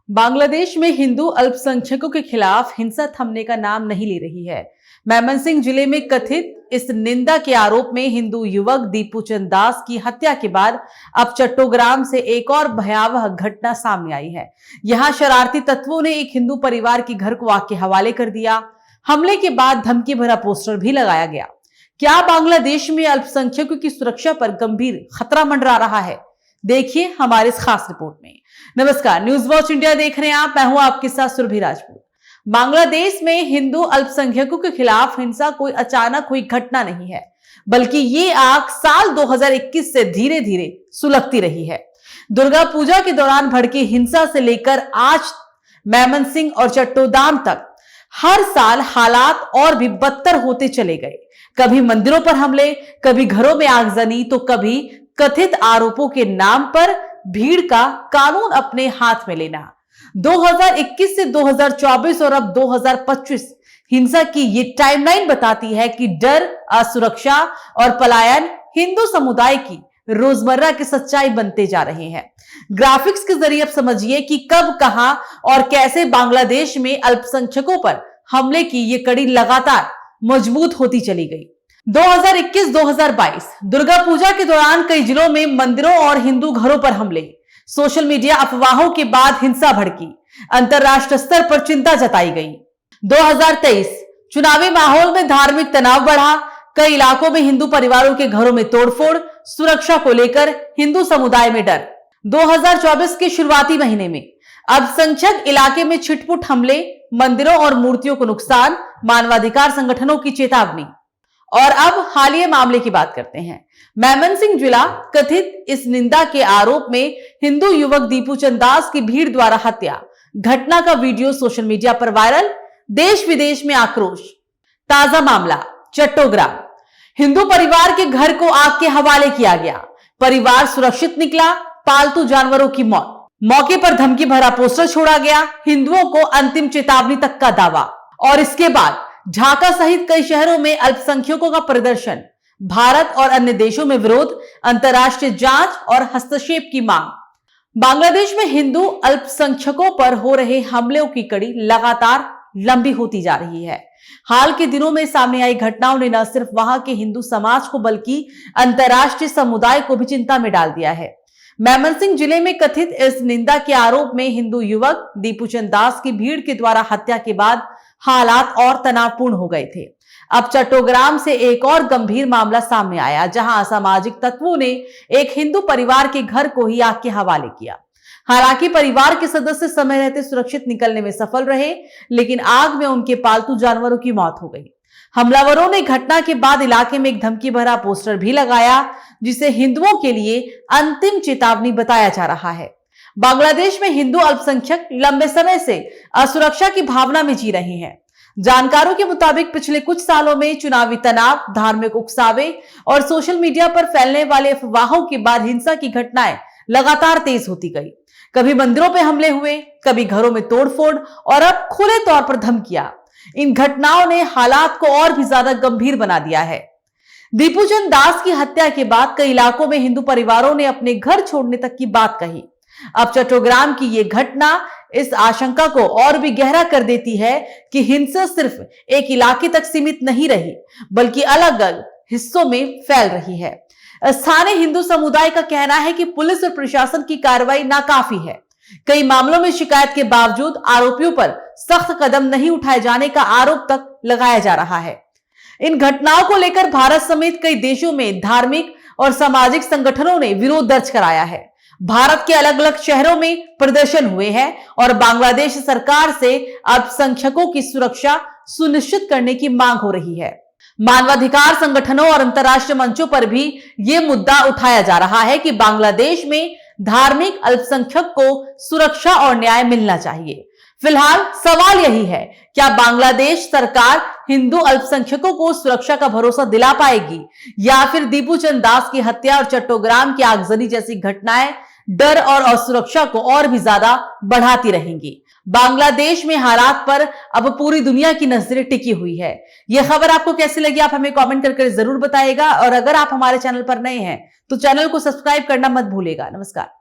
बांग्लादेश में हिंदू अल्पसंख्यकों के खिलाफ हिंसा थमने का नाम नहीं ले रही है। मेमनसिंह जिले में कथित इस निंदा के आरोप में हिंदू युवक दीपू चंद दास की हत्या के बाद अब चट्टोग्राम से एक और भयावह घटना सामने आई है। यहां शरारती तत्वों ने एक हिंदू परिवार के घर को आग के हवाले कर दिया। हमले के बाद धमकी भरा पोस्टर भी लगाया गया। क्या बांग्लादेश में अल्पसंख्यकों की सुरक्षा पर गंभीर खतरा मंडरा रहा है? देखिए हमारे इस खास रिपोर्ट में। नमस्कार, न्यूज वॉच इंडिया देख रहे हैं आप। मैं हूं आपके साथ सुरभि राजपूत। बांग्लादेश में हिंदू अल्पसंख्यकों के खिलाफ हिंसा कोई अचानक हुई घटना नहीं है, बल्कि ये आग साल 2021 से धीरे धीरे सुलगती रही है। दुर्गा पूजा के दौरान भड़की हिंसा से लेकर आज मेमनसिंह और चट्टोग्राम तक हर साल हालात और भी बदतर होते चले गए। कभी मंदिरों पर हमले, कभी घरों में आगजनी, तो कभी कथित आरोपों के नाम पर भीड़ का कानून अपने हाथ में लेना। 2021 से 2024 और अब 2025 हिंसा की ये टाइमलाइन बताती है कि डर, असुरक्षा और पलायन हिंदू समुदाय की रोजमर्रा की सच्चाई बनते जा रहे हैं। ग्राफिक्स के जरिए अब समझिए कि कब, कहां और कैसे बांग्लादेश में अल्पसंख्यकों पर हमले की ये कड़ी लगातार मजबूत होती चली गई। 2021-2022 दुर्गा पूजा के दौरान कई जिलों में मंदिरों और हिंदू घरों पर हमले, सोशल मीडिया अफवाहों के बाद हिंसा भड़की, अंतरराष्ट्रीय स्तर पर चिंता जताई गई। 2023 चुनावी माहौल में धार्मिक तनाव बढ़ा, कई इलाकों में हिंदू परिवारों के घरों में तोड़फोड़, सुरक्षा को लेकर हिंदू समुदाय में डर। 2024 के शुरुआती महीने में अल्पसंख्यक इलाके में छिटपुट हमले, मंदिरों और मूर्तियों को नुकसान, मानवाधिकार संगठनों की चेतावनी। और अब हालिया मामले की बात करते हैं। मेमनसिंह जिला कथित इस निंदा के आरोप में हिंदू युवक दीपू चंद दास की भीड़ द्वारा हत्या, घटना का वीडियो सोशल मीडिया पर वायरल, देश विदेश में आक्रोश। ताजा मामला चट्टोग्राम, हिंदू परिवार के घर को आग के हवाले किया गया, परिवार सुरक्षित निकला, पालतू जानवरों की मौत, मौके पर धमकी भरा पोस्टर छोड़ा गया, हिंदुओं को अंतिम चेतावनी तक का दावा। और इसके बाद ढाका सहित कई शहरों में अल्पसंख्यकों का प्रदर्शन, भारत और अन्य देशों में विरोध, अंतर्राष्ट्रीय जांच और हस्तक्षेप की मांग। बांग्लादेश में हिंदू अल्पसंख्यकों पर हो रहे हमलों की कड़ी लगातार लंबी होती जा रही है। हाल के दिनों में सामने आई घटनाओं ने न सिर्फ वहां के हिंदू समाज को बल्कि अंतर्राष्ट्रीय समुदाय को भी चिंता में डाल दिया है। मेमनसिंह जिले में कथित इस निंदा के आरोप में हिंदू युवक दीपू चंद दास की भीड़ के द्वारा हत्या के बाद हालात और तनावपूर्ण हो गए थे। अब चट्टोग्राम से एक और गंभीर मामला सामने आया, जहां असामाजिक तत्वों ने एक हिंदू परिवार के घर को ही आग के हवाले किया। हालांकि परिवार के सदस्य समय रहते सुरक्षित निकलने में सफल रहे, लेकिन आग में उनके पालतू जानवरों की मौत हो गई। हमलावरों ने घटना के बाद इलाके में एक धमकी भरा पोस्टर भी लगाया, जिसे हिंदुओं के लिए अंतिम चेतावनी बताया जा रहा है। बांग्लादेश में हिंदू अल्पसंख्यक लंबे समय से असुरक्षा की भावना में जी रहे हैं। जानकारों के मुताबिक पिछले कुछ सालों में चुनावी तनाव, धार्मिक उकसावे और सोशल मीडिया पर फैलने वाले अफवाहों के बाद हिंसा की घटनाएं लगातार तेज होती गई। कभी मंदिरों पर हमले हुए, कभी घरों में तोड़फोड़ और अब खुले तौर पर धमकियां। इन घटनाओं ने हालात को और भी ज्यादा गंभीर बना दिया है। दीपू चंद दास की हत्या के बाद कई इलाकों में हिंदू परिवारों ने अपने घर छोड़ने तक की बात कही। अब चट्टोग्राम की ये घटना इस आशंका को और भी गहरा कर देती है कि हिंसा सिर्फ एक इलाके तक सीमित नहीं रही, बल्कि अलग अलग हिस्सों में फैल रही है। स्थानीय हिंदू समुदाय का कहना है कि पुलिस और प्रशासन की कार्रवाई नाकाफी है। कई मामलों में शिकायत के बावजूद आरोपियों पर सख्त कदम नहीं उठाए जाने का आरोप तक लगाया जा रहा है। इन घटनाओं को लेकर भारत समेत कई देशों में धार्मिक और सामाजिक संगठनों ने विरोध दर्ज कराया है। भारत के अलग अलग शहरों में प्रदर्शन हुए हैं और बांग्लादेश सरकार से अल्पसंख्यकों की सुरक्षा सुनिश्चित करने की मांग हो रही है। मानवाधिकार संगठनों और अंतर्राष्ट्रीय मंचों पर भी यह मुद्दा उठाया जा रहा है कि बांग्लादेश में धार्मिक अल्पसंख्यक को सुरक्षा और न्याय मिलना चाहिए। फिलहाल सवाल यही है, क्या बांग्लादेश सरकार हिंदू अल्पसंख्यकों को सुरक्षा का भरोसा दिला पाएगी, या फिर दीपू चंद दास की हत्या और चट्टोग्राम की आगजनी जैसी घटनाएं डर और असुरक्षा को और भी ज्यादा बढ़ाती रहेंगी। बांग्लादेश में हालात पर अब पूरी दुनिया की नजरें टिकी हुई है। यह खबर आपको कैसी लगी, आप हमें कमेंट करके जरूर बताइएगा। और अगर आप हमारे चैनल पर नए हैं तो चैनल को सब्सक्राइब करना मत भूलिएगा। नमस्कार।